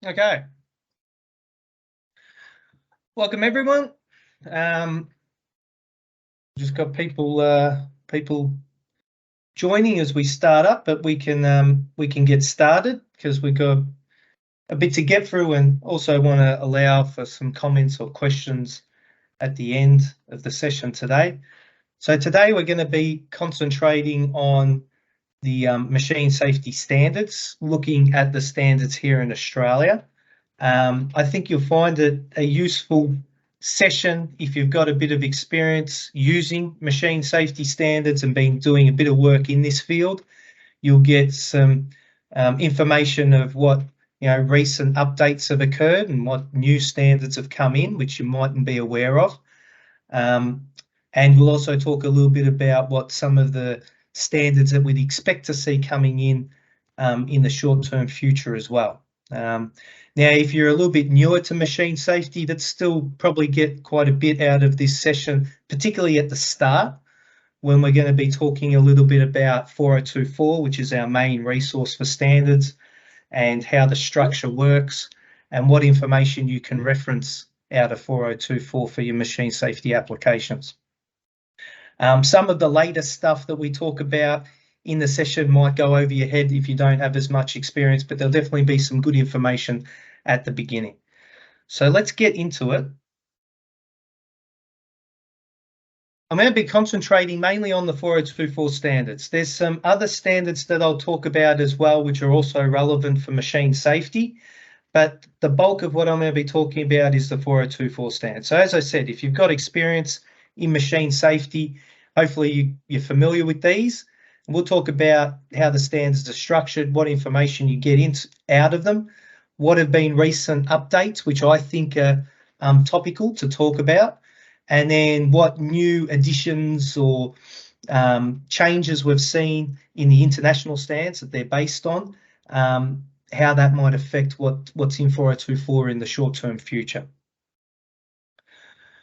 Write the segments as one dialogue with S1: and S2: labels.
S1: Okay. Welcome everyone. Just got people joining as we start up, but we can get started because we've got a bit to get through, and also want to allow for some comments or questions at the end of the session today. So today we're going to be concentrating on the machine safety standards, looking at the standards here in Australia. I think you'll find it a useful session if you've got a bit of experience using machine safety standards and been doing a bit of work in this field. You'll get some information of what recent updates have occurred and what new standards have come in, which you mightn't be aware of. And we'll also talk a little bit about what some of the standards that we'd expect to see coming in the short-term future as well. Now, if you're a little bit newer to machine safety, that's still probably get quite a bit out of this session, particularly at the start, when we're going to be talking a little bit about 4024, which is our main resource for standards, and how the structure works and what information you can reference out of 4024 for your machine safety applications. Some of the latest stuff that we talk about in the session might go over your head if you don't have as much experience, but there'll definitely be some good information at the beginning. So let's get into it. I'm going to be concentrating mainly on the 4024 standards. There's some other standards that I'll talk about as well, which are also relevant for machine safety, but the bulk of what I'm going to be talking about is the 4024 standard. So as I said, if you've got experience in machine safety, hopefully you're familiar with these. And we'll talk about how the standards are structured, what information you get out of them, what have been recent updates, which I think are topical to talk about, and then what new additions or changes we've seen in the international standards that they're based on, how that might affect what's in 4024 in the short-term future.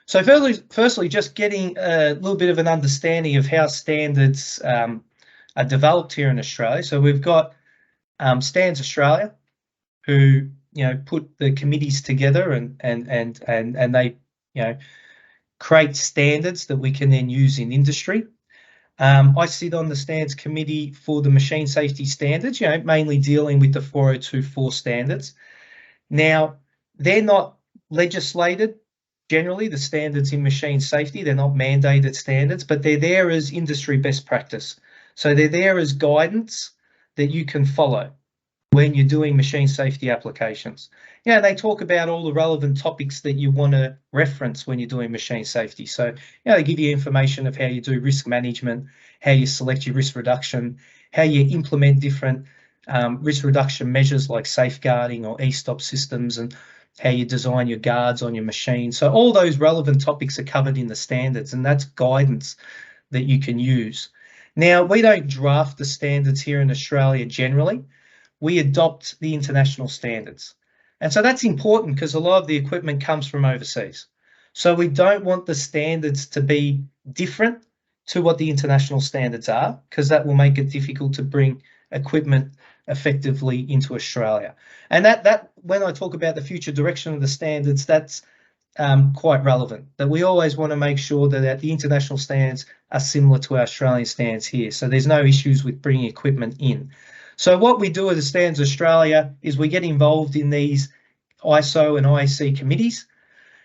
S1: So firstly, just getting a little bit of an understanding of how standards are developed here in Australia. So we've got Standards Australia, who put the committees together and they create standards that we can then use in industry. I sit on the standards committee for the machine safety standards, mainly dealing with the 4024 standards. Now, they're not legislated. Generally, the standards in machine safety, they're not mandated standards, but they're there as industry best practice. So they're there as guidance that you can follow when you're doing machine safety applications. They talk about all the relevant topics that you want to reference when you're doing machine safety. So, they give you information of how you do risk management, how you select your risk reduction, how you implement different risk reduction measures like safeguarding or e-stop systems, and how you design your guards on your machine. So all those relevant topics are covered in the standards, and that's guidance that you can use. Now, we don't draft the standards here in Australia generally. We adopt the international standards. And so that's important because a lot of the equipment comes from overseas. So we don't want the standards to be different to what the international standards are, because that will make it difficult to bring equipment effectively into Australia. And that when I talk about the future direction of the standards, that's quite relevant, that we always want to make sure that the international standards are similar to our Australian standards here. So there's no issues with bringing equipment in. So what we do at the Standards Australia is we get involved in these ISO and IEC committees,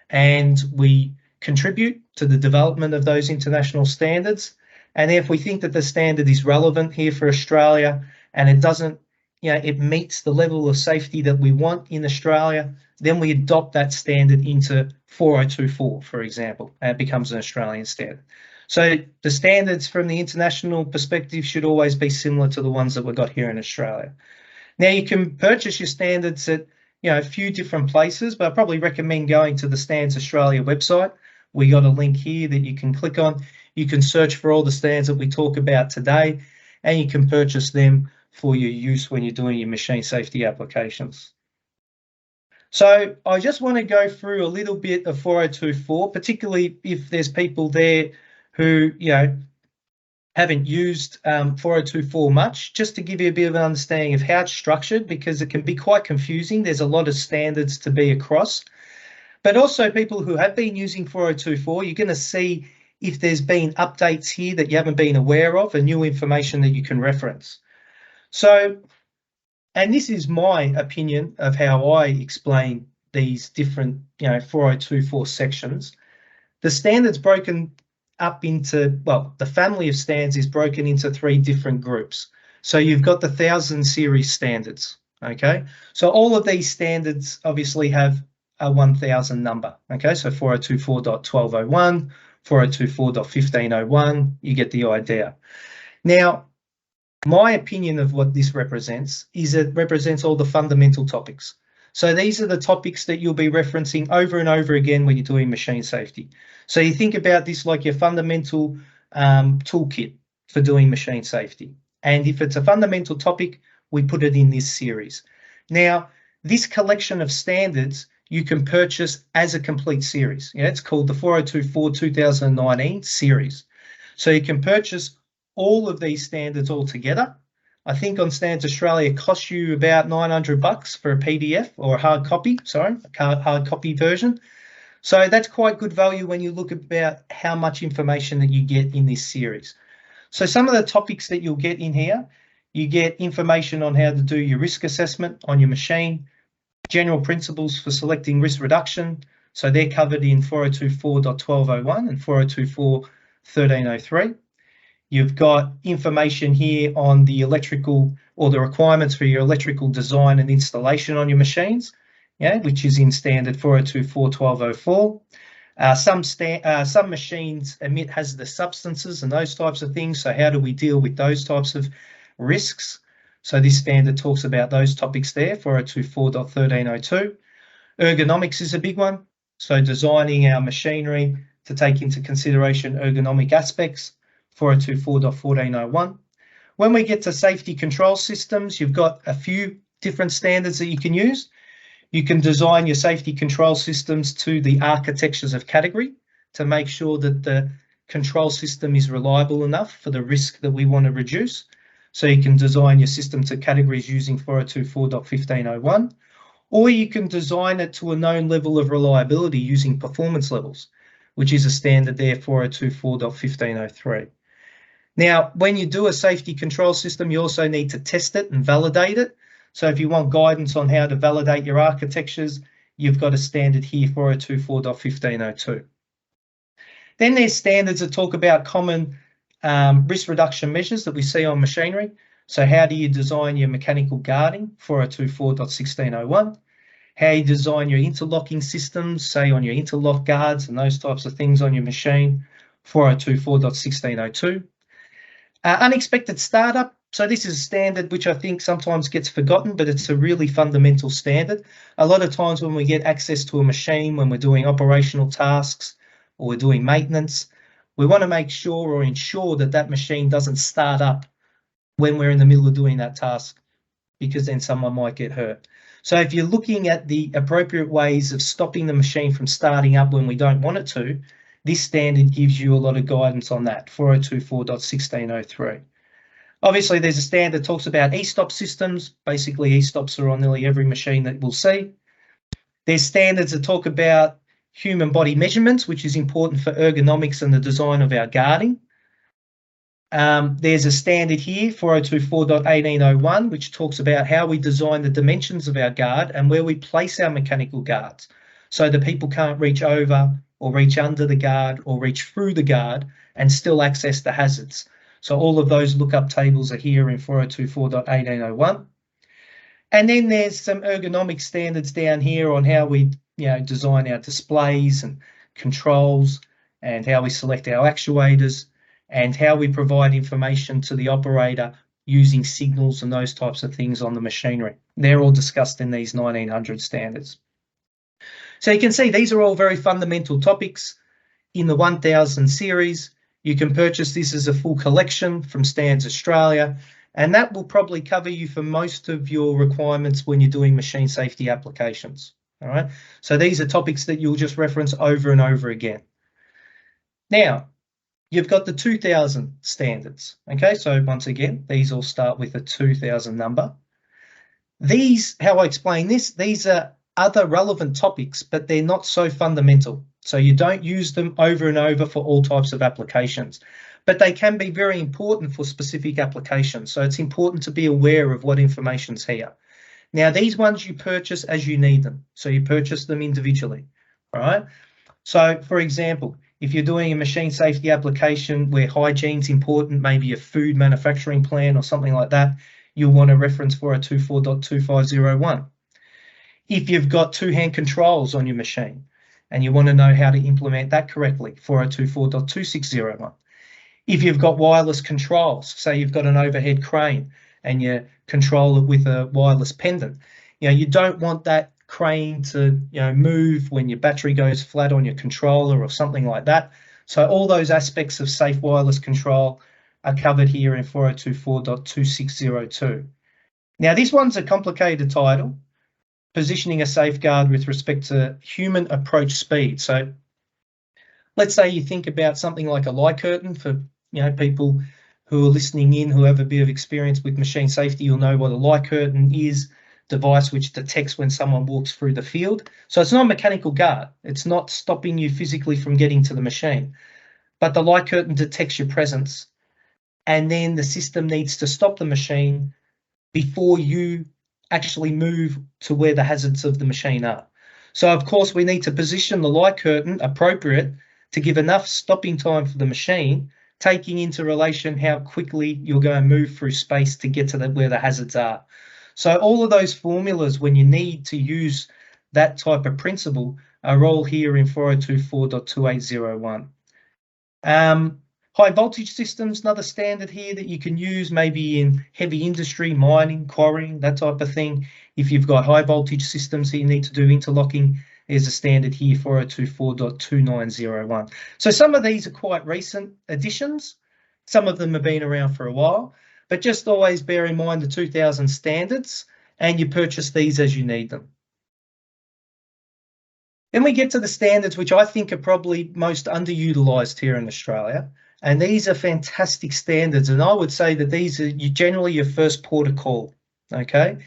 S1: and we contribute to the development of those international standards. And if we think that the standard is relevant here for Australia and it doesn't, it meets the level of safety that we want in Australia, then we adopt that standard into 4024, for example, and it becomes an Australian standard. So the standards from the international perspective should always be similar to the ones that we've got here in Australia. Now, you can purchase your standards at a few different places, but I probably recommend going to the Standards Australia website. We got a link here that you can click on. You can search for all the standards that we talk about today, and you can purchase them for your use when you're doing your machine safety applications. So I just want to go through a little bit of 4024, particularly if there's people there who, haven't used 4024 much, just to give you a bit of an understanding of how it's structured, because it can be quite confusing. There's a lot of standards to be across. But also people who have been using 4024, you're going to see if there's been updates here that you haven't been aware of and new information that you can reference. So, and this is my opinion of how I explain these different, 4024 sections. The standard's broken up into, well, the family of standards is broken into 3 different groups. So you've got the 1000 series standards, okay? So all of these standards obviously have a 1000 number, okay? So 4024.1201, 4024.1501, you get the idea. Now, my opinion of what this represents is it represents all the fundamental topics. So these are the topics that you'll be referencing over and over again when you're doing machine safety. So you think about this like your fundamental toolkit for doing machine safety. And if it's a fundamental topic, we put it in this series. Now, this collection of standards you can purchase as a complete series. Yeah, it's called the 4024 2019 series. So you can purchase all of these standards all together. I think on Standards Australia it costs you about $900 for a PDF or a hard copy, hard copy version. So that's quite good value when you look about how much information that you get in this series. So some of the topics that you'll get in here, you get information on how to do your risk assessment on your machine, general principles for selecting risk reduction. So they're covered in 4024.1201 and 4024.1303. You've got information here on the electrical or the requirements for your electrical design and installation on your machines, which is in standard 4024.1204. Some machines emit hazardous substances and those types of things. So how do we deal with those types of risks? So this standard talks about those topics there, 4024.1302. Ergonomics is a big one. So designing our machinery to take into consideration ergonomic aspects, 4024.1401. When we get to safety control systems, you've got a few different standards that you can use. You can design your safety control systems to the architectures of category to make sure that the control system is reliable enough for the risk that we want to reduce. So you can design your system to categories using 4024.1501, or you can design it to a known level of reliability using performance levels, which is a standard there, 4024.1503. Now, when you do a safety control system, you also need to test it and validate it. So if you want guidance on how to validate your architectures, you've got a standard here, 4024.1502. Then there's standards that talk about common risk reduction measures that we see on machinery. So how do you design your mechanical guarding, 4024.1601? How you design your interlocking systems, say on your interlock guards and those types of things on your machine, 4024.1602. Unexpected startup. So this is a standard which I think sometimes gets forgotten, but it's a really fundamental standard. A lot of times when we get access to a machine, when we're doing operational tasks or we're doing maintenance, we want to make sure or ensure that that machine doesn't start up when we're in the middle of doing that task, because then someone might get hurt. So if you're looking at the appropriate ways of stopping the machine from starting up when we don't want it to, this standard gives you a lot of guidance on that, 4024.1603. Obviously, there's a standard that talks about e-stop systems. Basically, e-stops are on nearly every machine that we'll see. There's standards that talk about human body measurements, which is important for ergonomics and the design of our guarding. There's a standard here, 4024.1801, which talks about how we design the dimensions of our guard and where we place our mechanical guards, so that people can't reach over or reach under the guard or reach through the guard and still access the hazards. So all of those lookup tables are here in 4024.1801. And then there's some ergonomic standards down here on how we design our displays and controls, and how we select our actuators, and how we provide information to the operator using signals and those types of things on the machinery. They're all discussed in these 1900 standards. So you can see these are all very fundamental topics in the 1000 series. You can purchase this as a full collection from Standards Australia, and that will probably cover you for most of your requirements when you're doing machine safety applications. All right, so these are topics that you'll just reference over and over again. Now, you've got the 2000 standards. Okay, so once again, these all start with a 2000 number. These, how I explain this, these are other relevant topics, but they're not so fundamental. So you don't use them over and over for all types of applications, but they can be very important for specific applications. So it's important to be aware of what information's here. Now, these ones you purchase as you need them. So you purchase them individually, all right? So for example, if you're doing a machine safety application where hygiene's important, maybe a food manufacturing plant or something like that, you'll want a reference 4024.2501. If you've got two-hand controls on your machine and you want to know how to implement that correctly, 4024.2601. If you've got wireless controls, say you've got an overhead crane and you control it with a wireless pendant, you don't want that crane to move when your battery goes flat on your controller or something like that. So all those aspects of safe wireless control are covered here in 4024.2602. Now, this one's a complicated title, positioning a safeguard with respect to human approach speed. So let's say you think about something like a light curtain. For people who are listening in who have a bit of experience with machine safety, you'll know what a light curtain is, device which detects when someone walks through the field. So it's not a mechanical guard. It's not stopping you physically from getting to the machine, but the light curtain detects your presence, and then the system needs to stop the machine before you actually move to where the hazards of the machine are. So of course we need to position the light curtain appropriate to give enough stopping time for the machine, taking into relation how quickly you're going to move through space to get to where the hazards are. So all of those formulas, when you need to use that type of principle, are all here in 4024.2801. High voltage systems, another standard here that you can use maybe in heavy industry, mining, quarrying, that type of thing. If you've got high voltage systems that you need to do interlocking, there's a standard here, 4024.2901. So some of these are quite recent additions. Some of them have been around for a while, but just always bear in mind the 2000 standards, and you purchase these as you need them. Then we get to the standards, which I think are probably most underutilised here in Australia. And these are fantastic standards. And I would say that these are generally your first port of call, okay?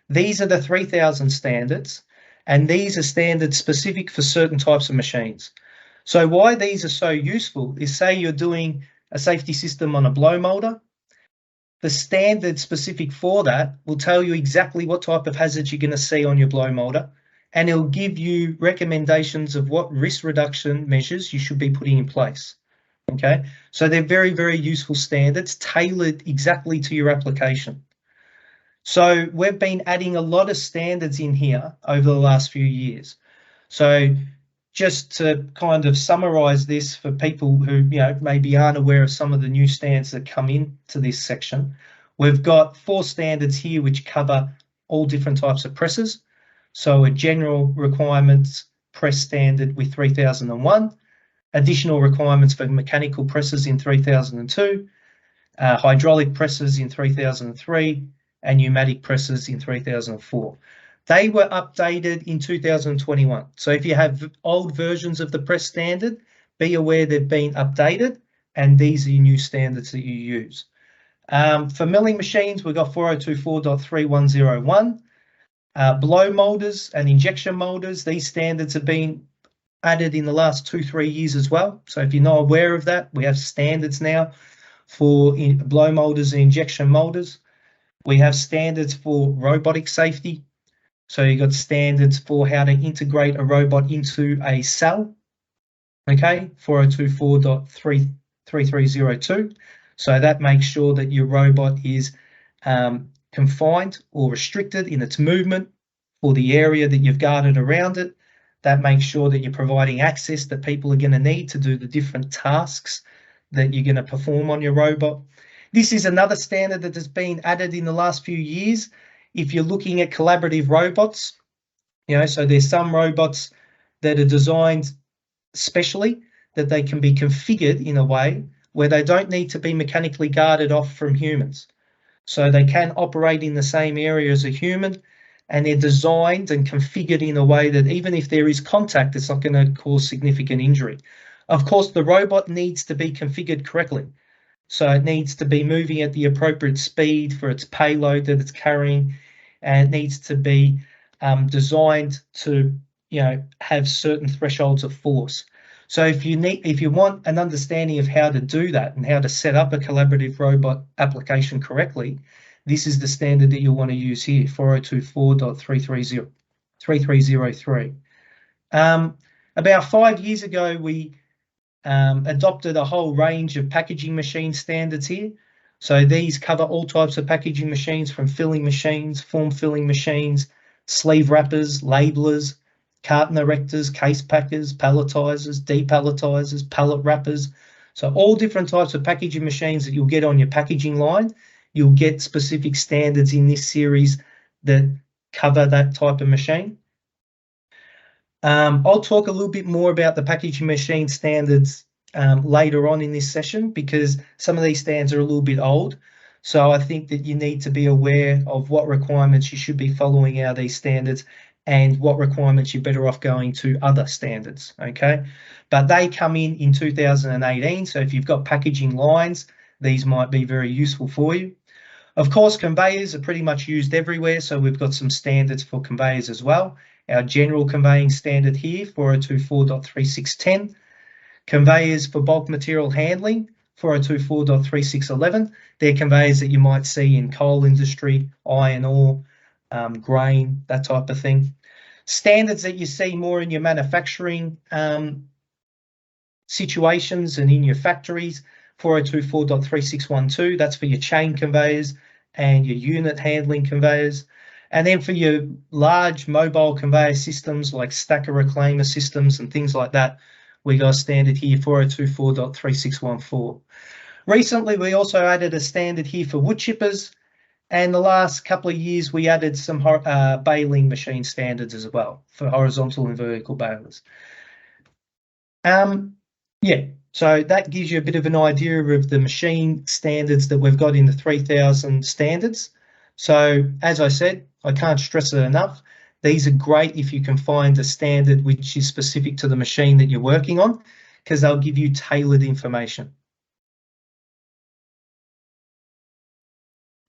S1: These are the 3000 standards, and these are standards specific for certain types of machines. So why these are so useful is, say you're doing a safety system on a blow molder, the standard specific for that will tell you exactly what type of hazards you're going to see on your blow molder, and it'll give you recommendations of what risk reduction measures you should be putting in place. Okay, so they're very, very useful standards tailored exactly to your application. So we've been adding a lot of standards in here over the last few years. So just to kind of summarize this for people who maybe aren't aware of some of the new standards that come into this section, we've got 4 standards here which cover all different types of presses. So a general requirements press standard with 3001, additional requirements for mechanical presses in 3002, hydraulic presses in 3003, and pneumatic presses in 3004. They were updated in 2021. So if you have old versions of the press standard, be aware they've been updated, and these are your new standards that you use. For milling machines, we've got 4024.3101. Blow molders and injection molders, these standards have been added in the last 2-3 years as well. So if you're not aware of that, we have standards now for blow molders and injection molders. We have standards for robotic safety. So you've got standards for how to integrate a robot into a cell. Okay, 4024.3302. So that makes sure that your robot is confined or restricted in its movement for the area that you've guarded around it. That makes sure that you're providing access that people are going to need to do the different tasks that you're going to perform on your robot. This is another standard that has been added in the last few years. If you're looking at collaborative robots, so there's some robots that are designed specially that they can be configured in a way where they don't need to be mechanically guarded off from humans. So they can operate in the same area as a human, and they're designed and configured in a way that even if there is contact, it's not going to cause significant injury. Of course, the robot needs to be configured correctly. So it needs to be moving at the appropriate speed for its payload that it's carrying, and it needs to be designed to, have certain thresholds of force. So if you want an understanding of how to do that and how to set up a collaborative robot application correctly, this is the standard that you'll want to use here, 4024.330.3303. About 5 years ago, we adopted a whole range of packaging machine standards here. So these cover all types of packaging machines, from filling machines, form filling machines, sleeve wrappers, labelers, carton erectors, case packers, palletizers, depalletizers, pallet wrappers. So all different types of packaging machines that you'll get on your packaging line. You'll get specific standards in this series that cover that type of machine. I'll talk a little bit more about the packaging machine standards later on in this session, because some of these standards are a little bit old. So I think that you need to be aware of what requirements you should be following out of these standards and what requirements you're better off going to other standards, okay? But they come in 2018, so if you've got packaging lines, these might be very useful for you. Of course, conveyors are pretty much used everywhere, so we've got some standards for conveyors as well. Our general conveying standard here, 4024.3610. Conveyors for bulk material handling, 4024.3611. They're conveyors that you might see in coal industry, iron ore, grain, that type of thing. Standards that you see more in your manufacturing situations and in your factories, 4024.3612. That's for your chain conveyors and your unit handling conveyors. And then for your large mobile conveyor systems like stacker reclaimer systems and things like that, we got a standard here, 4024.3614. Recently, we also added a standard here for wood chippers, and the last couple of years, we added some baling machine standards as well for horizontal and vertical balers. Yeah, so that gives you a bit of an idea of the machine standards that we've got in the 3000 standards. So as I said, I can't stress it enough. These are great if you can find a standard which is specific to the machine that you're working on, because they'll give you tailored information.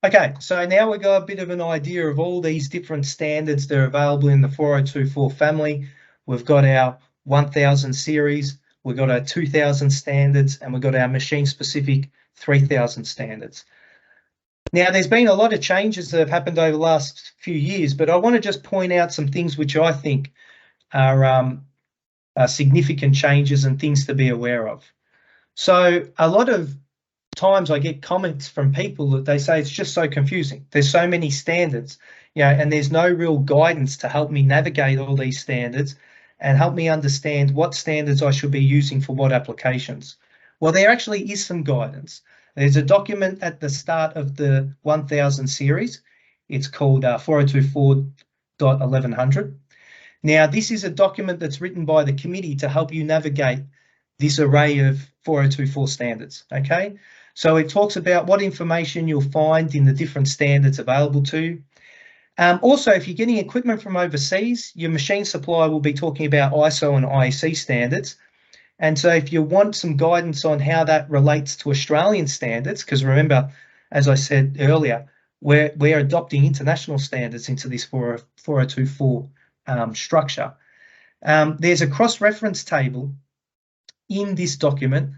S1: Okay, so now we've got a bit of an idea of all these different standards that are available in the 4024 family. We've got our 1000 series, we've got our 2000 standards, and we've got our machine-specific 3000 standards. Now, there's been a lot of changes that have happened over the last few years, but I want to just point out some things which I think are significant changes and things to be aware of. So a lot of times I get comments from people that they say it's just so confusing. There's so many standards, and there's no real guidance to help me navigate all these standards and help me understand what standards I should be using for what applications. Well, there actually is some guidance. There's a document at the start of the 1000 series. It's called 4024.1100. Now, this is a document that's written by the committee to help you navigate this array of 4024 standards, okay? So it talks about what information you'll find in the different standards available to you. Also, if you're getting equipment from overseas, your machine supplier will be talking about ISO and IEC standards. And so if you want some guidance on how that relates to Australian standards, because remember, as I said earlier, we're adopting international standards into this 4024 structure. There's a cross-reference table in this document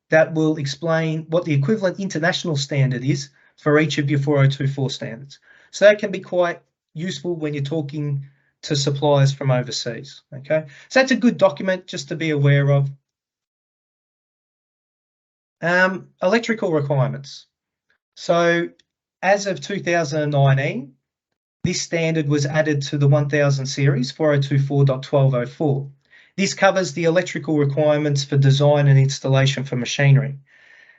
S1: that will explain what the equivalent international standard is for each of your 4024 standards. So that can be quite useful when you're talking to suppliers from overseas, okay? So that's a good document just to be aware of. Electrical requirements. So as of 2019, this standard was added to the 1000 series, 4024.1204. This covers the electrical requirements for design and installation for machinery.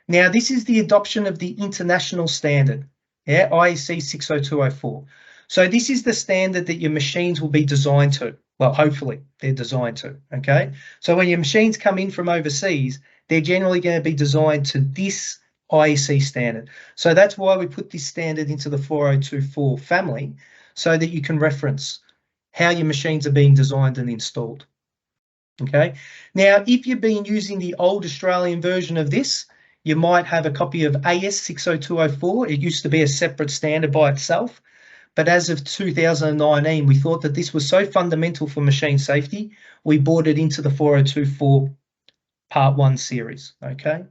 S1: Now, this is the adoption of the international standard, IEC 60204. So this is the standard that your machines will be designed to. Well, hopefully they're designed to, okay? So when your machines come in from overseas, they're generally going to be designed to this IEC standard. So that's why we put this standard into the 4024 family, so that you can reference how your machines are being designed and installed. Okay. Now, if you've been using the old Australian version of this, you might have a copy of AS 60204. It used to be a separate standard by itself. But as of 2019, we thought that this was so fundamental for machine safety, we brought it into the 4024 Part 1 series, okay?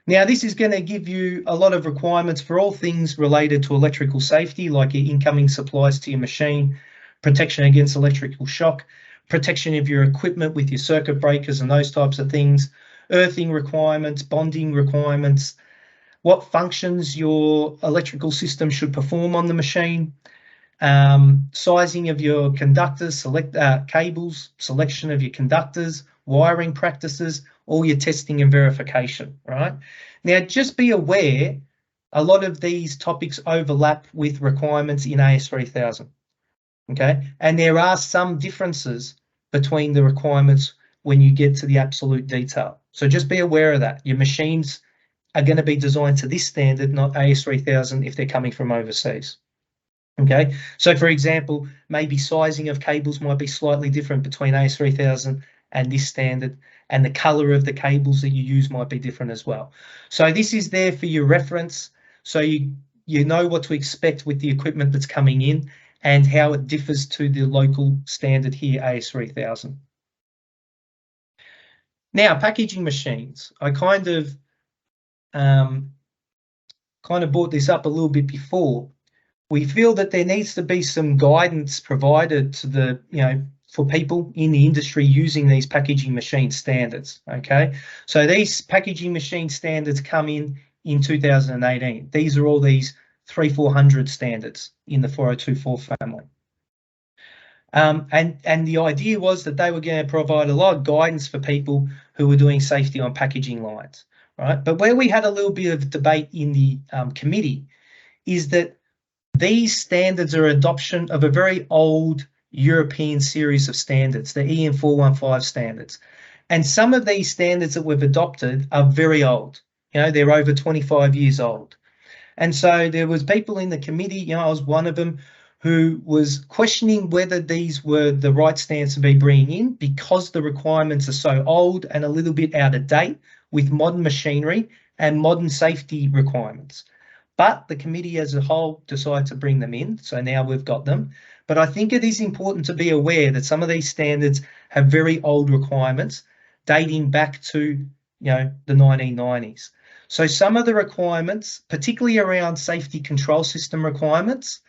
S1: Now, this is going to give you a lot of requirements for all things related to electrical safety, like your incoming supplies to your machine, protection against electrical shock, protection of your equipment with your circuit breakers and those types of things, earthing requirements, bonding requirements, what functions your electrical system should perform on the machine, sizing of your conductors, cables, selection of your conductors, wiring practices, all your testing and verification, right? Now, just be aware, a lot of these topics overlap with requirements in AS3000, okay? And there are some differences between the requirements when you get to the absolute detail. So just be aware of that. Your machines are going to be designed to this standard, not AS3000 if they're coming from overseas. Okay, so for example, maybe sizing of cables might be slightly different between AS3000 and this standard, and the color of the cables that you use might be different as well. So this is there for your reference, so you know what to expect with the equipment that's coming in and how it differs to the local standard here, AS3000. Now, packaging machines. I kind of brought this up a little bit before. We feel that there needs to be some guidance provided to the, for people in the industry using these packaging machine standards, okay? So these packaging machine standards come in 2018. These are all these 300-400 standards in the 4024 family. And the idea was that they were going to provide a lot of guidance for people who were doing safety on packaging lines, right? But where we had a little bit of debate in the committee is that these standards are adoption of a very old European series of standards, the EN 415 standards. And some of these standards that we've adopted are very old. They're over 25 years old. And so there was people in the committee, I was one of them, who was questioning whether these were the right standards to be bringing in because the requirements are so old and a little bit out of date with modern machinery and modern safety requirements. But the committee as a whole decided to bring them in, so now we've got them. But I think it is important to be aware that some of these standards have very old requirements dating back to the 1990s. So some of the requirements, particularly around safety control system requirements,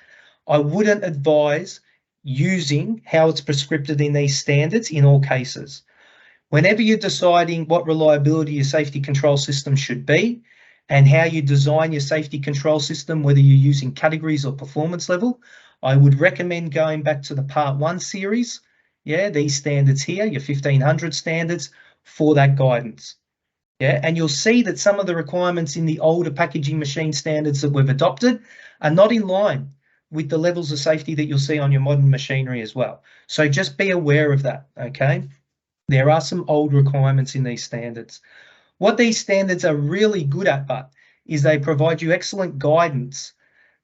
S1: I wouldn't advise using how it's prescribed in these standards in all cases. Whenever you're deciding what reliability your safety control system should be, and how you design your safety control system, whether you're using categories or performance level, I would recommend going back to the Part 1 series, these standards here, your 1500 standards, for that guidance. And you'll see that some of the requirements in the older packaging machine standards that we've adopted are not in line with the levels of safety that you'll see on your modern machinery as well. So just be aware of that, okay? There are some old requirements in these standards. What these standards are really good at, but, is they provide you excellent guidance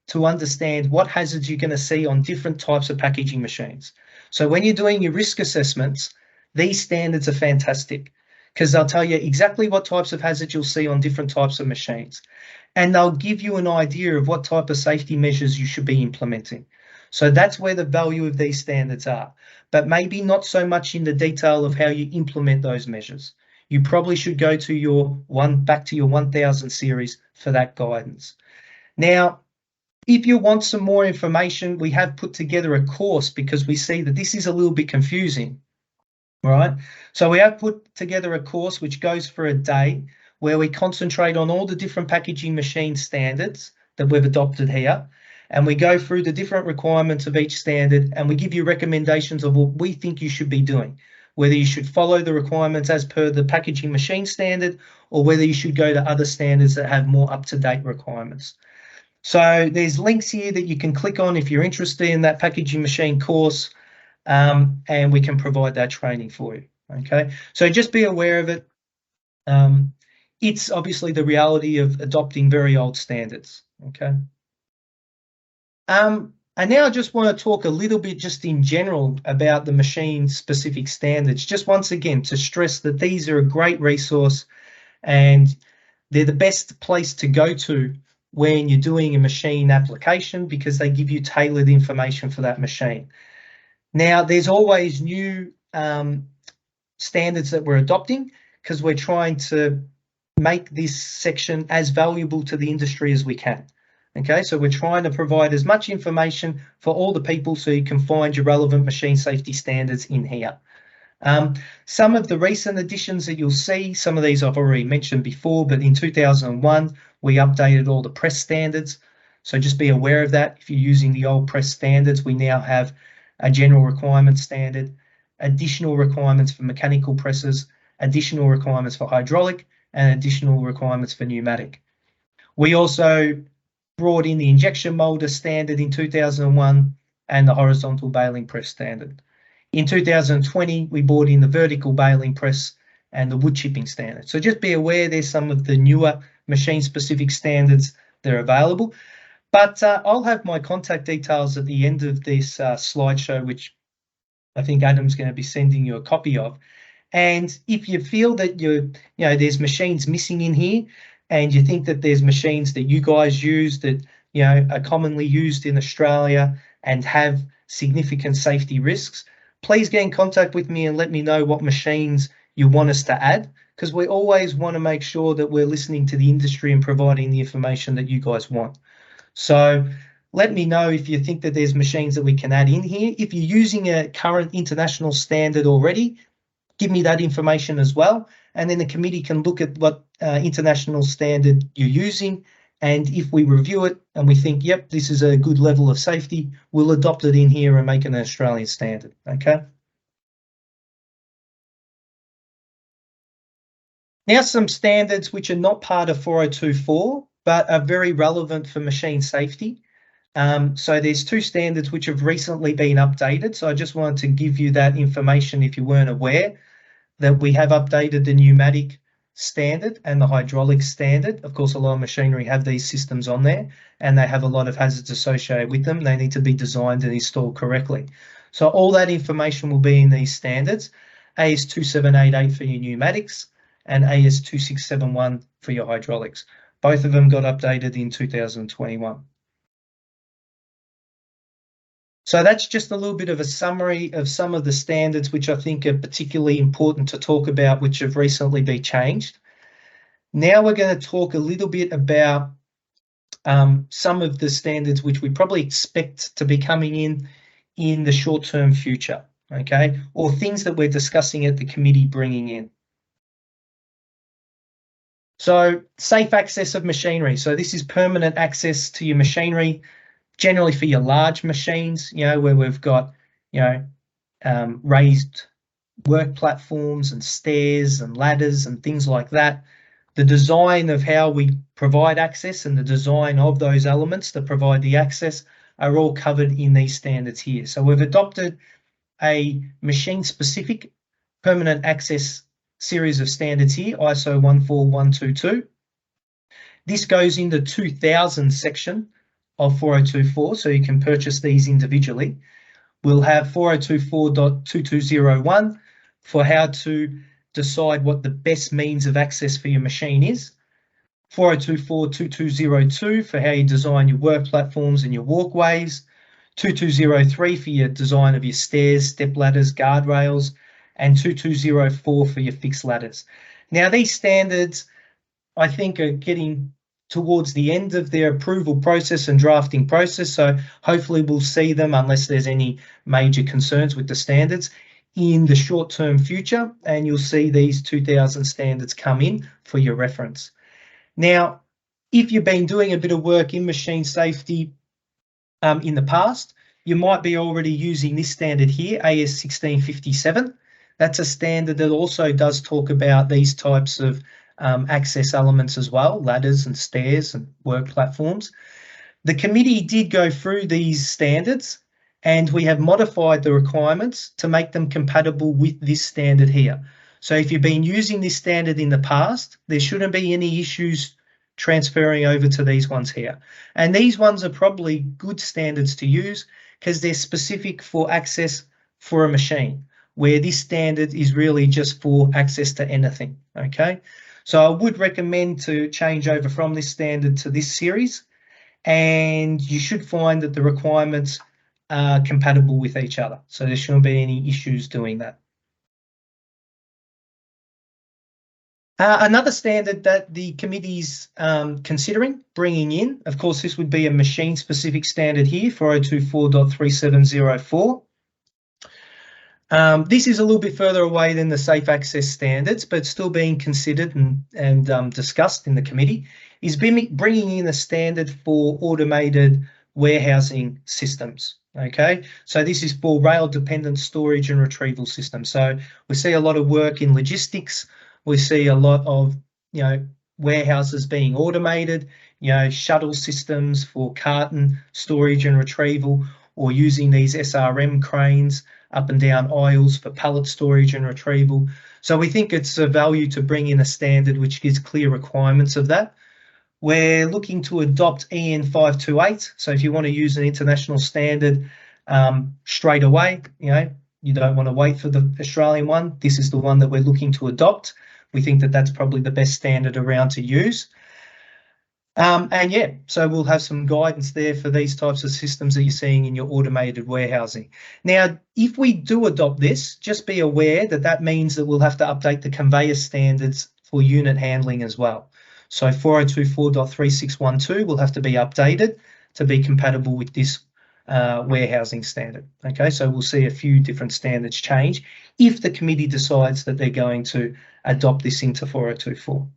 S1: to understand what hazards you're going to see on different types of packaging machines. So when you're doing your risk assessments, these standards are fantastic because they'll tell you exactly what types of hazards you'll see on different types of machines. And they'll give you an idea of what type of safety measures you should be implementing. So that's where the value of these standards are, but maybe not so much in the detail of how you implement those measures. You probably should go to back to your 1000 series for that guidance. Now, if you want some more information, we have put together a course because we see that this is a little bit confusing, right? So we have put together a course which goes for a day where we concentrate on all the different packaging machine standards that we've adopted here. And we go through the different requirements of each standard and we give you recommendations of what we think you should be doing, whether you should follow the requirements as per the packaging machine standard or whether you should go to other standards that have more up-to-date requirements. So there's links here that you can click on if you're interested in that packaging machine course, and we can provide that training for you, okay? So just be aware of it. It's obviously the reality of adopting very old standards, okay? And now I just want to talk a little bit just in general about the machine-specific standards, just once again to stress that these are a great resource and they're the best place to go to when you're doing a machine application because they give you tailored information for that machine. Now, there's always new standards that we're adopting because we're trying to make this section as valuable to the industry as we can. Okay, so we're trying to provide as much information for all the people so you can find your relevant machine safety standards in here. Some of the recent additions that you'll see, some of these I've already mentioned before, but in 2001, we updated all the press standards. So just be aware of that. If you're using the old press standards, we now have a general requirements standard, additional requirements for mechanical presses, additional requirements for hydraulic, and additional requirements for pneumatic. We also brought in the injection molder standard in 2001 and the horizontal baling press standard. In 2020, we brought in the vertical baling press and the wood chipping standard. So just be aware there's some of the newer machine-specific standards that are available. But I'll have my contact details at the end of this slideshow, which I think Adam's going to be sending you a copy of. And if you feel that there's machines missing in here, and you think that there's machines that you guys use that are commonly used in Australia and have significant safety risks, please get in contact with me and let me know what machines you want us to add, because we always want to make sure that we're listening to the industry and providing the information that you guys want. So let me know if you think that there's machines that we can add in here. If you're using a current international standard already, give me that information as well. And then the committee can look at what international standard you're using. And if we review it and we think, yep, this is a good level of safety, we'll adopt it in here and make it an Australian standard, okay? Now some standards which are not part of 4024, but are very relevant for machine safety. So there's two standards which have recently been updated. So I just wanted to give you that information if you weren't aware that we have updated the pneumatic standard and the hydraulic standard. Of course, a lot of machinery have these systems on there and they have a lot of hazards associated with them. They need to be designed and installed correctly. So all that information will be in these standards, AS2788 for your pneumatics and AS2671 for your hydraulics. Both of them got updated in 2021. So that's just a little bit of a summary of some of the standards which I think are particularly important to talk about, which have recently been changed. Now we're going to talk a little bit about some of the standards which we probably expect to be coming in the short-term future, okay, or things that we're discussing at the committee bringing in. So safe access of machinery. So this is permanent access to your machinery, generally for your large machines, where we've got, raised work platforms and stairs and ladders and things like that. The design of how we provide access and the design of those elements that provide the access are all covered in these standards here. So we've adopted a machine-specific permanent access series of standards here, ISO 14122. This goes in the 2000 section of 4024, so you can purchase these individually. We'll have 4024.2201 for how to decide what the best means of access for your machine is. 4024.2202 for how you design your work platforms and your walkways. 2203 for your design of your stairs, step ladders, guardrails, and 2204 for your fixed ladders. Now these standards, I think, are getting towards the end of their approval process and drafting process. So hopefully we'll see them, unless there's any major concerns with the standards, in the short-term future, and you'll see these 2000 standards come in for your reference. Now, if you've been doing a bit of work in machine safety in the past, you might be already using this standard here, AS 1657. That's a standard that also does talk about these types of access elements as well, ladders and stairs and work platforms. The committee did go through these standards and we have modified the requirements to make them compatible with this standard here. So if you've been using this standard in the past, there shouldn't be any issues transferring over to these ones here. And these ones are probably good standards to use because they're specific for access for a machine, where this standard is really just for access to anything, okay? So I would recommend to change over from this standard to this series, and you should find that the requirements are compatible with each other. So there shouldn't be any issues doing that. Another standard that the committee's considering bringing in, of course, this would be a machine-specific standard here, 4024.3704. This is a little bit further away than the safe access standards, but still being considered and discussed in the committee, is bringing in a standard for automated warehousing systems. Okay, so this is for rail-dependent storage and retrieval systems. So we see a lot of work in logistics. We see a lot of, warehouses being automated, shuttle systems for carton storage and retrieval, or using these SRM cranes up and down aisles for pallet storage and retrieval. So we think it's a value to bring in a standard which gives clear requirements of that. We're looking to adopt EN 528. So if you want to use an international standard straight away, you don't want to wait for the Australian one. This is the one that we're looking to adopt. We think that that's probably the best standard around to use. So we'll have some guidance there for these types of systems that you're seeing in your automated warehousing. Now, if we do adopt this, just be aware that that means that we'll have to update the conveyor standards for unit handling as well. So 4024.3612 will have to be updated to be compatible with this warehousing standard. Okay, so we'll see a few different standards change if the committee decides that they're going to adopt this into 4024.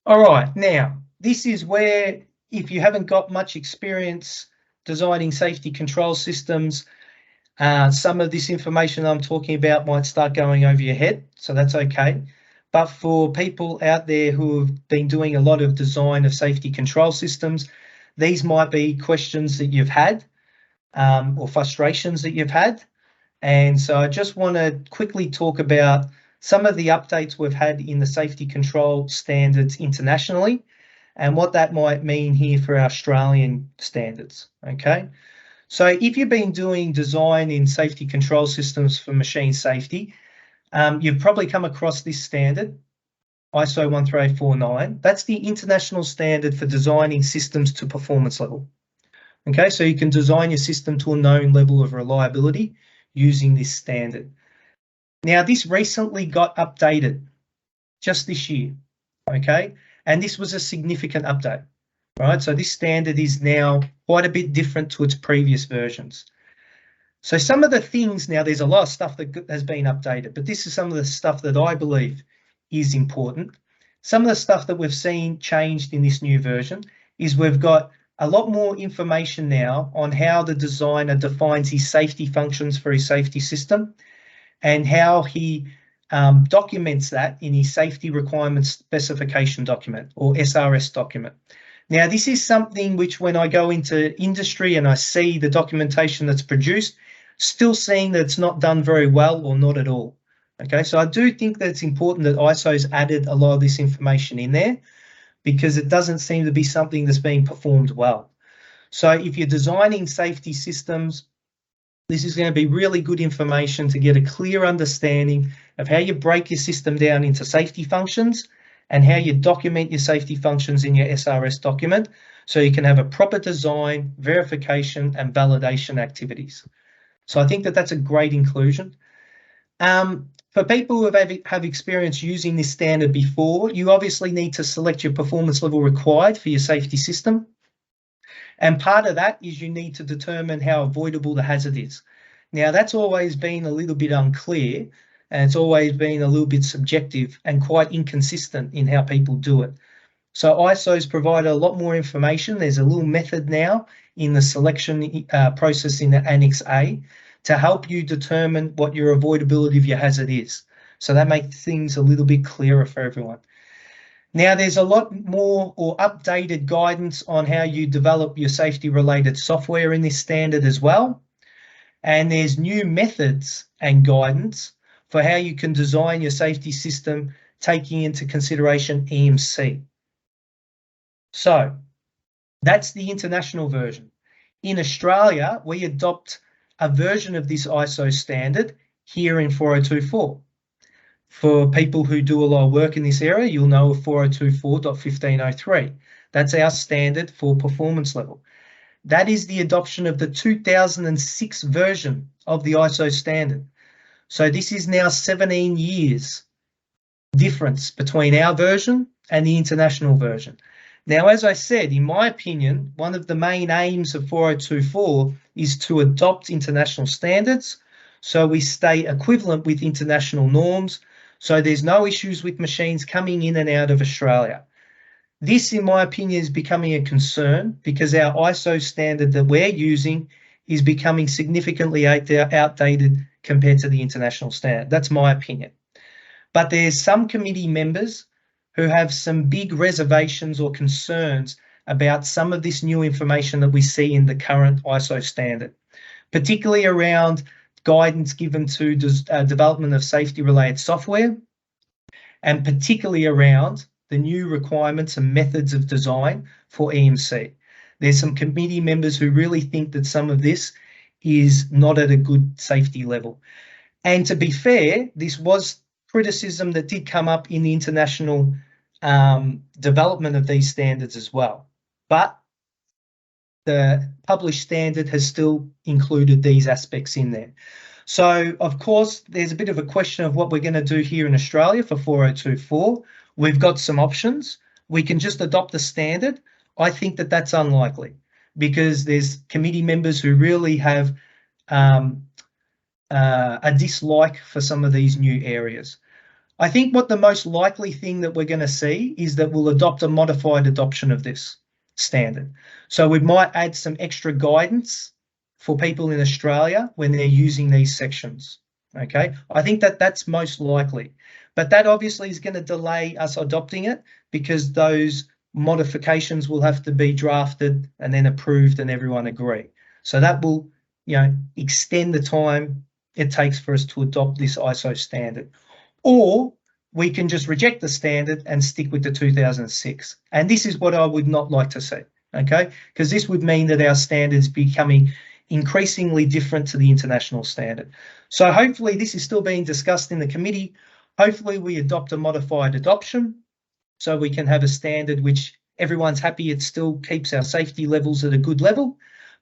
S1: All right, now this is where, if you haven't got much experience designing safety control systems, some of this information I'm talking about might start going over your head, so that's okay. But for people out there who have been doing a lot of design of safety control systems, these might be questions that you've had or frustrations that you've had. And so I just want to quickly talk about some of the updates we've had in the safety control standards internationally and what that might mean here for our Australian standards, okay? So if you've been doing design in safety control systems for machine safety, you've probably come across this standard, ISO 13849. That's the international standard for designing systems to performance level. Okay, so you can design your system to a known level of reliability using this standard. Now, this recently got updated just this year, okay? And this was a significant update, right? So this standard is now quite a bit different to its previous versions. So some of the things, now there's a lot of stuff that has been updated, but this is some of the stuff that I believe is important. Some of the stuff that we've seen changed in this new version is we've got a lot more information now on how the designer defines his safety functions for his safety system and how he documents that in his safety requirements specification document, or SRS document. Now, this is something which, when I go into industry and I see the documentation that's produced, still seeing that it's not done very well or not at all. Okay, so I do think that it's important that ISO's added a lot of this information in there because it doesn't seem to be something that's being performed well. So if you're designing safety systems, this is going to be really good information to get a clear understanding of how you break your system down into safety functions and how you document your safety functions in your SRS document so you can have a proper design, verification and validation activities. So I think that that's a great inclusion. For people who have experience using this standard before, you obviously need to select your performance level required for your safety system. And part of that is you need to determine how avoidable the hazard is. Now, that's always been a little bit unclear, and it's always been a little bit subjective and quite inconsistent in how people do it. So ISO's provided a lot more information. There's a little method now in the selection process in the Annex A to help you determine what your avoidability of your hazard is. So that makes things a little bit clearer for everyone. Now, there's a lot more or updated guidance on how you develop your safety-related software in this standard as well. And there's new methods and guidance for how you can design your safety system, taking into consideration EMC. So that's the international version. In Australia, we adopt a version of this ISO standard here in 4024. For people who do a lot of work in this area, you'll know of 4024.1503. That's our standard for performance level. That is the adoption of the 2006 version of the ISO standard. So this is now 17 years difference between our version and the international version. Now, as I said, in my opinion, one of the main aims of 4024 is to adopt international standards so we stay equivalent with international norms, so there's no issues with machines coming in and out of Australia. This, in my opinion, is becoming a concern because our ISO standard that we're using is becoming significantly outdated compared to the international standard. That's my opinion. But there's some committee members who have some big reservations or concerns about some of this new information that we see in the current ISO standard, particularly around guidance given to development of safety-related software, and particularly around the new requirements and methods of design for EMC. There's some committee members who really think that some of this is not at a good safety level. And to be fair, this was criticism that did come up in the international development of these standards as well. But the published standard has still included these aspects in there. So, of course, there's a bit of a question of what we're going to do here in Australia for 4024. We've got some options. We can just adopt the standard. I think that that's unlikely because there's committee members who really have a dislike for some of these new areas. I think what the most likely thing that we're going to see is that we'll adopt a modified adoption of this standard. So we might add some extra guidance for people in Australia when they're using these sections. Okay, I think that that's most likely, but that obviously is going to delay us adopting it because those modifications will have to be drafted and then approved and everyone agree. So that will, extend the time it takes for us to adopt this ISO standard. Or we can just reject the standard and stick with the 2006. And this is what I would not like to see, okay? Because this would mean that our standards becoming increasingly different to the international standard. So hopefully this is still being discussed in the committee. Hopefully we adopt a modified adoption so we can have a standard which everyone's happy it still keeps our safety levels at a good level,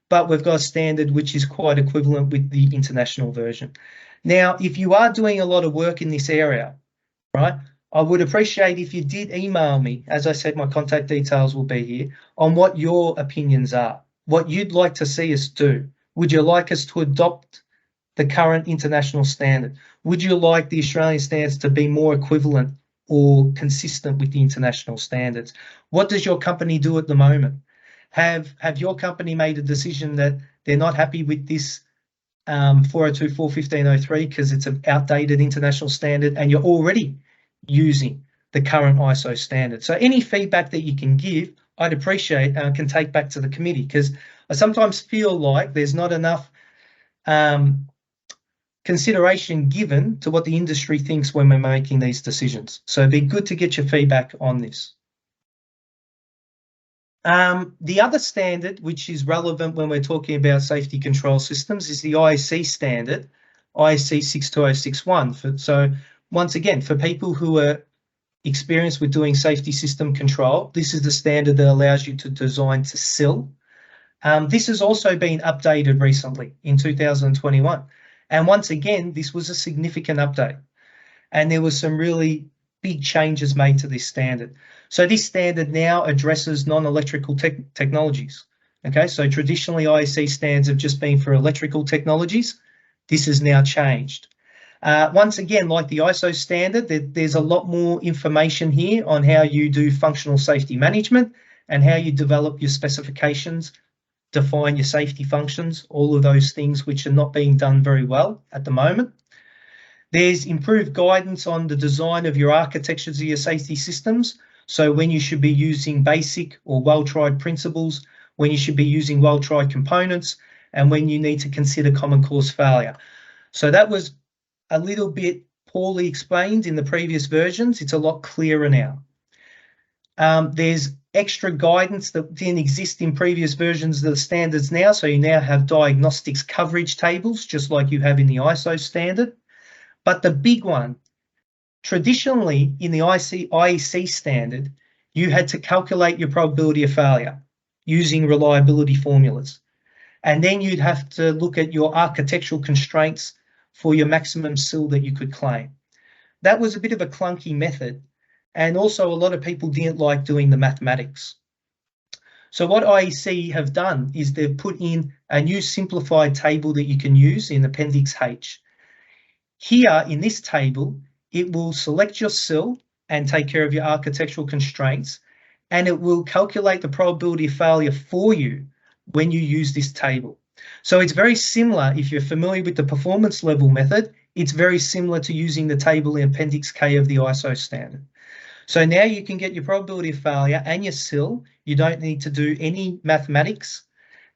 S1: but we've got a standard which is quite equivalent with the international version. Now, if you are doing a lot of work in this area, right, I would appreciate if you did email me. As I said, my contact details will be here, on what your opinions are, what you'd like to see us do. Would you like us to adopt the current international standard? Would you like the Australian standards to be more equivalent or consistent with the international standards? What does your company do at the moment? Have your company made a decision that they're not happy with this 4024-1503 because it's an outdated international standard and you're already using the current ISO standard? So any feedback that you can give, I'd appreciate and can take back to the committee, because I sometimes feel like there's not enough consideration given to what the industry thinks when we're making these decisions. So it'd be good to get your feedback on this. The other standard which is relevant when we're talking about safety control systems is the IEC standard, IEC 62061. So once again, for people who are experienced with doing safety system control, this is the standard that allows you to design to SIL. This has also been updated recently in 2021. And once again, this was a significant update. And there were some really big changes made to this standard. So this standard now addresses non-electrical technologies. Okay, so traditionally IEC standards have just been for electrical technologies. This has now changed. Once again, like the ISO standard, there's a lot more information here on how you do functional safety management and how you develop your specifications, define your safety functions, all of those things which are not being done very well at the moment. There's improved guidance on the design of your architectures of your safety systems. So when you should be using basic or well-tried principles, when you should be using well-tried components, and when you need to consider common cause failure. So that was a little bit poorly explained in the previous versions. It's a lot clearer now. There's extra guidance that didn't exist in previous versions of the standards now. So you now have diagnostics coverage tables, just like you have in the ISO standard. But the big one, traditionally in the IEC standard, you had to calculate your probability of failure using reliability formulas. And then you'd have to look at your architectural constraints for your maximum sill that you could claim. That was a bit of a clunky method. And also a lot of people didn't like doing the mathematics. So what IEC have done is they've put in a new simplified table that you can use in Appendix H. Here in this table, it will select your sill and take care of your architectural constraints, and it will calculate the probability of failure for you when you use this table. So it's very similar, if you're familiar with the performance level method, it's very similar to using the table in Appendix K of the ISO standard. So now you can get your probability of failure and your sill. You don't need to do any mathematics,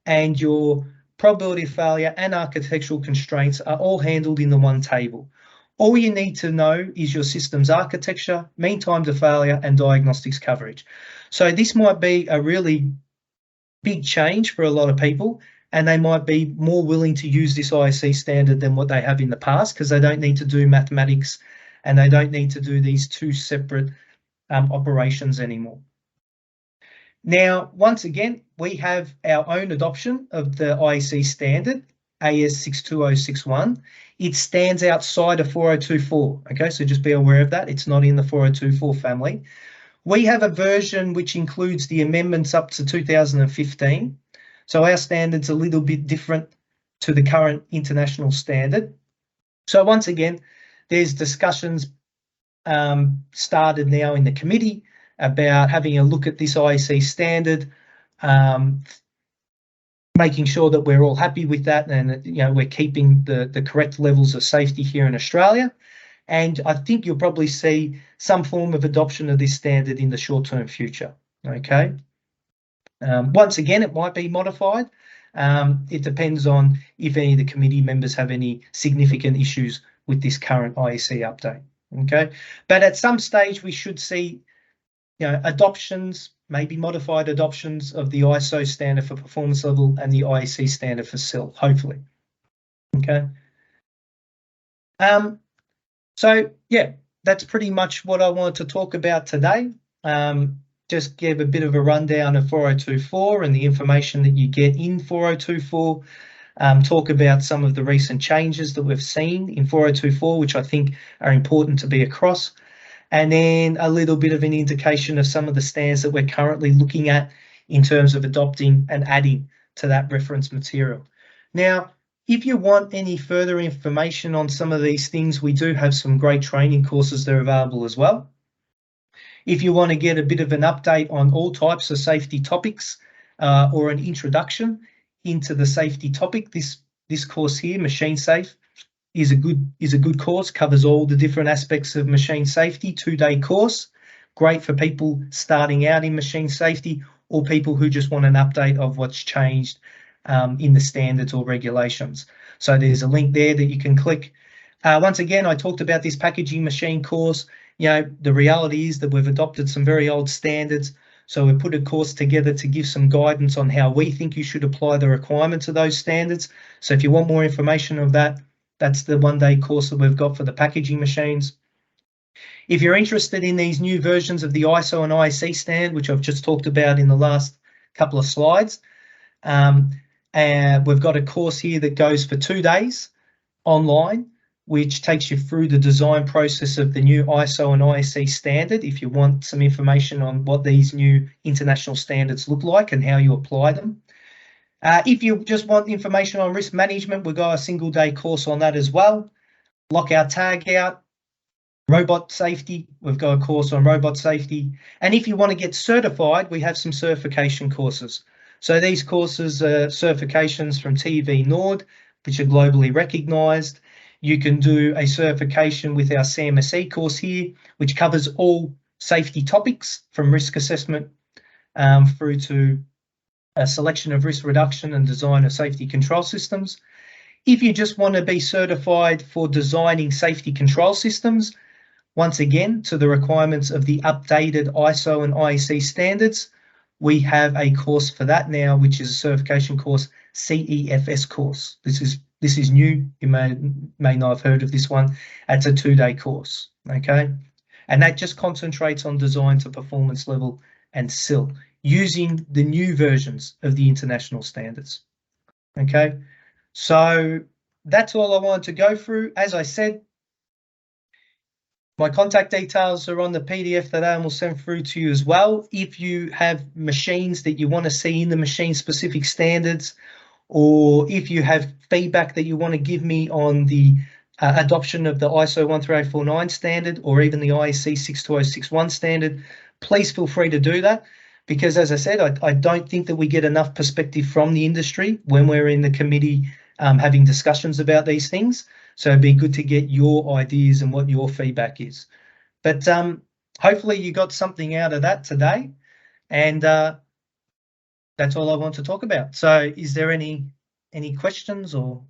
S1: and your probability of failure and architectural constraints are all handled in the one table. All you need to know is your system's architecture, mean time to failure, and diagnostics coverage. So this might be a really big change for a lot of people, and they might be more willing to use this IEC standard than what they have in the past, because they don't need to do mathematics and they don't need to do these two separate operations anymore. Now, once again, we have our own adoption of the IEC standard, AS62061. It stands outside of 4024, okay? So just be aware of that. It's not in the 4024 family. We have a version which includes the amendments up to 2015. So our standard's a little bit different to the current international standard. So once again, there's discussions started now in the committee about having a look at this IEC standard, making sure that we're all happy with that, and we're keeping the correct levels of safety here in Australia. And I think you'll probably see some form of adoption of this standard in the short-term future. Okay. Once again, it might be modified. It depends on if any of the committee members have any significant issues with this current IEC update. Okay, but at some stage we should see, adoptions, maybe modified adoptions of the ISO standard for performance level and the IEC standard for sill, hopefully. Okay. So yeah, that's pretty much what I wanted to talk about today. Just give a bit of a rundown of 4024 and the information that you get in 4024. Talk about some of the recent changes that we've seen in 4024, which I think are important to be across, and then a little bit of an indication of some of the standards that we're currently looking at in terms of adopting and adding to that reference material. Now, if you want any further information on some of these things, we do have some great training courses that are available as well. If you want to get a bit of an update on all types of safety topics or an introduction into the safety topic, this course here, Machine Safe, is a good course, covers all the different aspects of machine safety, 2-day course, great for people starting out in machine safety or people who just want an update of what's changed in the standards or regulations. So there's a link there that you can click. Once again, I talked about this packaging machine course. The reality is that we've adopted some very old standards. So we put a course together to give some guidance on how we think you should apply the requirements of those standards. So if you want more information of that, that's the 1-day course that we've got for the packaging machines. If you're interested in these new versions of the ISO and IEC standard, which I've just talked about in the last couple of slides, and we've got a course here that goes for 2 days online, which takes you through the design process of the new ISO and IEC standard. If you want some information on what these new international standards look like and how you apply them. If you just want information on risk management, we've got a 1-day course on that as well. Lockout, tag out, robot safety, we've got a course on robot safety. And if you want to get certified, we have some certification courses. So these courses are certifications from TV Nord, which are globally recognised. You can do a certification with our CMSE course here, which covers all safety topics from risk assessment through to a selection of risk reduction and design of safety control systems. If you just want to be certified for designing safety control systems, once again, to the requirements of the updated ISO and IEC standards, we have a course for that now, which is a certification course, CEFS course. This is new. You may not have heard of this one. It's a 2-day course, okay? And that just concentrates on design to performance level and SIL using the new versions of the international standards, okay? So that's all I wanted to go through. As I said, my contact details are on the PDF that I will send through to you as well. If you have machines that you want to see in the machine-specific standards, or if you have feedback that you want to give me on the adoption of the ISO 13849 standard, or even the IEC 62061 standard, please feel free to do that. Because as I said, I don't think that we get enough perspective from the industry when we're in the committee having discussions about these things. So it'd be good to get your ideas and what your feedback is. But hopefully you got something out of that today. And that's all I want to talk about. So is there any questions or?